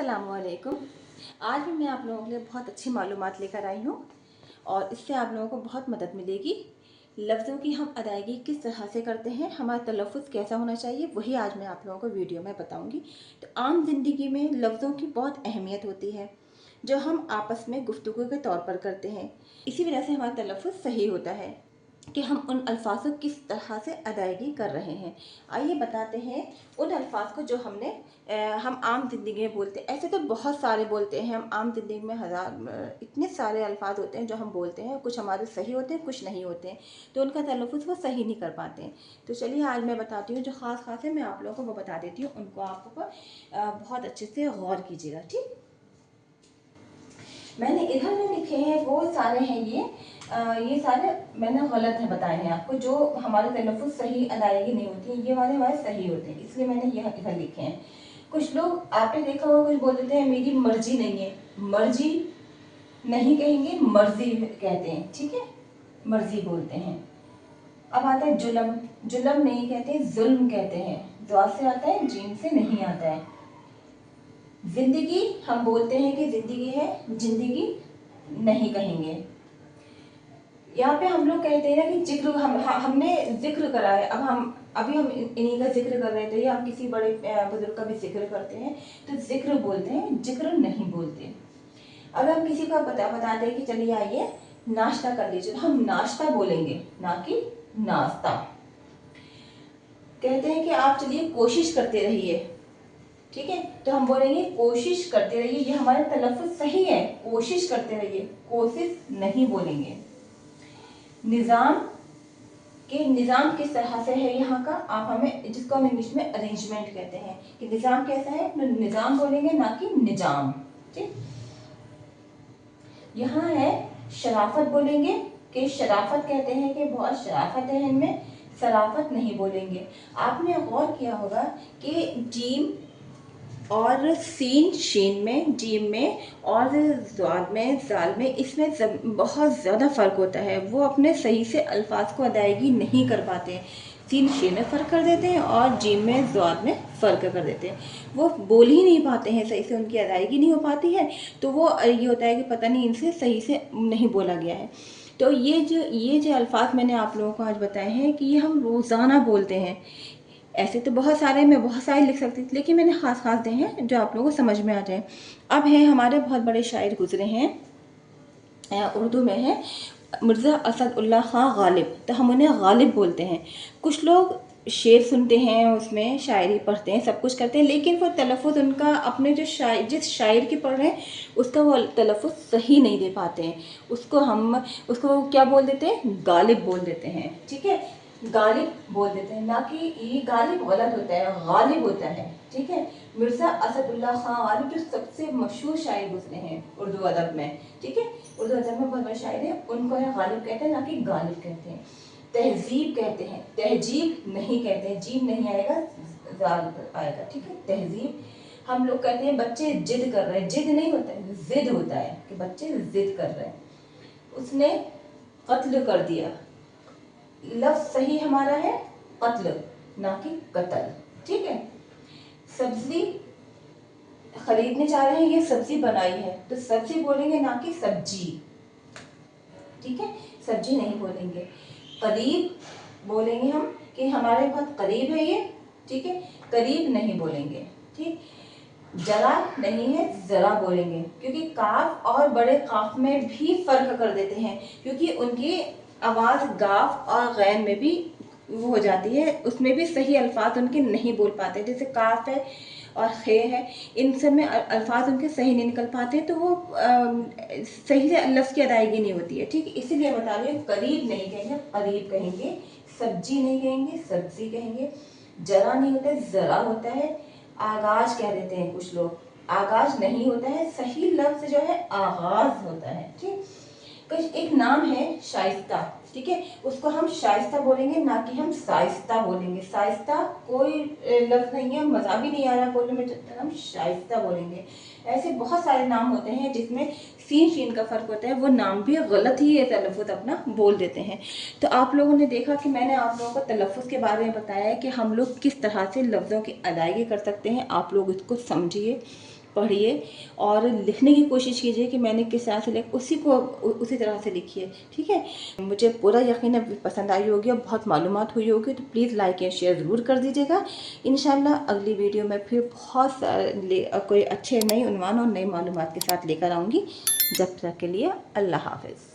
अस्सलामुअलैकुम। आज भी मैं आप लोगों के लिए बहुत अच्छी मालूमात लेकर आई हूँ और इससे आप लोगों को बहुत मदद मिलेगी। लफ्ज़ों की हम अदायगी किस तरह से करते हैं, हमारा तलफ़्फ़ुज़ कैसा होना चाहिए, वही आज मैं आप लोगों को वीडियो में बताऊँगी। तो आम ज़िंदगी में लफ्ज़ों की बहुत अहमियत होती है जो हम आपस में गुफ्तगू के तौर पर करते हैं। इसी वजह से हमारा तलफ़्फ़ुज़ सही होता है कि हम उन अल्फाज को किस तरह से अदायगी कर रहे हैं। आइए बताते हैं उन अल्फाज को जो हम आम ज़िंदगी में बोलते हैं। ऐसे तो बहुत सारे बोलते हैं हम आम ज़िंदगी में, इतने सारे अल्फाज होते हैं जो हम बोलते हैं। कुछ हमारे सही होते हैं, कुछ नहीं होते हैं, तो उनका तलफ़्फ़ुज़ वो सही नहीं कर पाते हैं। तो चलिए आज मैं बताती हूँ जो ख़ास ख़ास है, मैं आप लोगों को वो बता देती हूँ। उनको आप बहुत अच्छे से गौर कीजिएगा। ठीक, मैंने इधर जो लिखे हैं वो सारे हैं ये सारे मैंने गलत है बताए हैं आपको। जो हमारे तलफ़्फ़ुज़ सही अदायगी नहीं होती है, ये वाले हमारे सही होते हैं, इसलिए मैंने यह इधर लिखे हैं। कुछ लोग आपने देखा होगा, कुछ बोल देते हैं मेरी मर्जी नहीं है। मर्जी नहीं कहेंगे, मर्जी कहते हैं। ठीक है, मर्जी बोलते हैं। अब आता है जुल्म। जुल्म नहीं कहते, जुल्म कहते हैं। ज़ाद से आता है, जीम से नहीं आता है। जिंदगी हम बोलते हैं कि जिंदगी है, जिंदगी नहीं कहेंगे। यहाँ पे हम लोग कहते हैं ना कि जिक्र हमने जिक्र करा है। अभी हम इन्हीं का जिक्र कर रहे थे, या हम किसी बड़े बुजुर्ग का भी जिक्र करते हैं तो जिक्र बोलते हैं, जिक्र नहीं बोलते। अगर हम किसी का बताते हैं कि चलिए आइए नाश्ता कर लीजिए, तो हम नाश्ता बोलेंगे, ना कि नाश्ता। कहते हैं कि आप चलिए कोशिश करते रहिए, ठीक है, तो हम बोलेंगे कोशिश करते रहिए। ये हमारा तलफ़्फ़ुज़ सही है, कोशिश करते रहिए, कोशिश नहीं बोलेंगे। निज़ाम निज़ाम किस तरह से है यहाँ का, आप हमें, जिसको हम इंग्लिश में अरेंजमेंट कहते हैं, कि निज़ाम कैसा है, तो निज़ाम बोलेंगे, ना कि निजाम। ठीक, यहाँ है शराफत बोलेंगे, कि शराफत कहते हैं कि बहुत शराफत है इनमें, शराफत नहीं बोलेंगे। आपने गौर किया होगा कि जीम और सीन शीन में, जीम में और ज़ाद में, ज़ाल में, इसमें बहुत ज़्यादा फ़र्क होता है। वो अपने सही से अल्फाज को अदायगी नहीं कर पाते हैं। सीन शीन में फ़र्क कर देते हैं और जीम में, ज़ाद में फ़र्क कर देते हैं। वो बोल ही नहीं पाते हैं सही से, उनकी अदायगी नहीं हो पाती है। तो वो ये होता है कि पता नहीं इनसे सही से नहीं बोला गया है। तो ये जो अल्फाज मैंने आप लोगों को आज बताए हैं कि ये हम रोज़ाना बोलते हैं। ऐसे तो बहुत सारे, मैं बहुत सारे लिख सकती थी, लेकिन मैंने ख़ास ख़ास दे हैं जो आप लोगों को समझ में आ जाए। अब हैं हमारे बहुत बड़े शायर गुजरे हैं, उर्दू में है मिर्ज़ा असदुल्ला ख़ां गालिब, तो हम उन्हें गालिब बोलते हैं। कुछ लोग शेर सुनते हैं, उसमें शायरी पढ़ते हैं, सब कुछ करते हैं, लेकिन वो तलफ़्फ़ुज़ उनका अपने जिस शायर की पढ़ रहे हैं उसका वो तलफ़्फ़ुज़ सही नहीं दे पाते हैं। उसको क्या बोल देते हैं, गालिब बोल देते हैं। ठीक है, गालिब बोल देते हैं, ना कि ये गालिब गलत होता है, गालिब होता है। ठीक है, मिर्ज़ा असदुल्ला ख़ां गालिब जो सबसे मशहूर शायर गुजरे हैं उर्दू अदब में। ठीक है, उर्दू अदब में बहुत बड़े शायर हैं, उनको है गालिब कहते हैं, ना कि गालिब कहते हैं। तहजीब कहते हैं, तहजीब नहीं कहते हैं, जीब नहीं आएगा, जाल आएगा। ठीक है, तहजीब। हम लोग कहते हैं बच्चे जिद कर रहे हैं, जिद नहीं होता है, जिद होता है कि बच्चे जिद कर रहे हैं। उसने कत्ल कर दिया, लफ्ज़ सही हमारा है कत्ल, ना कि कत्ल। ठीक है, सब्जी खरीदने जा रहे हैं, ये सब्जी बनाई है, तो सब्जी बोलेंगे, ना कि सब्जी। ठीक है, सब्जी नहीं बोलेंगे। करीब बोलेंगे हम कि हमारे बहुत करीब है ये। ठीक है, करीब नहीं बोलेंगे। ठीक, जरा नहीं है, जरा बोलेंगे, क्योंकि काफ और बड़े काफ में भी फर्क कर देते हैं, क्योंकि उनकी आवाज़ गाफ और गैन में भी वो हो जाती है, उसमें भी सही अल्फाज उनके नहीं बोल पाते। जैसे काफ है और खे है, इन सब में अल्फाज उनके सही नहीं निकल पाते, तो वो सही से लफ्ज़ की अदायगी नहीं होती है। ठीक, इसीलिए बता रही हूँ, करीब नहीं कहेंगे, करीब कहेंगे। सब्जी नहीं कहेंगे, सब्जी कहेंगे। जरा नहीं होता है, ज़रा होता है। आगाज कह देते हैं कुछ लोग, आगाज नहीं होता है, सही लफ्ज़ जो है आगाज होता है। ठीक, कुछ एक नाम है शाइस्ता। ठीक है, उसको हम शाइस्ता बोलेंगे, ना कि हम साइस्ता बोलेंगे। साइस्ता कोई लफ्ज़ नहीं है, मज़ा भी नहीं आ रहा बोलने में, जब हम शाइस्ता बोलेंगे। ऐसे बहुत सारे नाम होते हैं जिसमें सीन शीन का फ़र्क होता है, वो नाम भी गलत ही है, तलफ़्फ़ुज़ अपना बोल देते हैं। तो आप लोगों ने देखा कि मैंने आप लोगों को तलफ़्फ़ुज़ के बारे में बताया है कि हम लोग किस तरह से लफ्ज़ों की अदायगी कर सकते हैं। आप लोग इसको समझिए, पढ़िए और लिखने की कोशिश कीजिए कि मैंने किस तरह से लिखा उसी तरह से लिखिए, ठीक है। मुझे पूरा यकीन है पसंद आई होगी और बहुत मालूमात हुई होगी, तो प्लीज़ लाइक एंड शेयर ज़रूर कर दीजिएगा। इंशाल्लाह अगली वीडियो में फिर बहुत कोई अच्छे नए उन्वान और नई मालूमात के साथ लेकर आऊँगी। जब तक के लिए अल्लाह हाफ़िज़।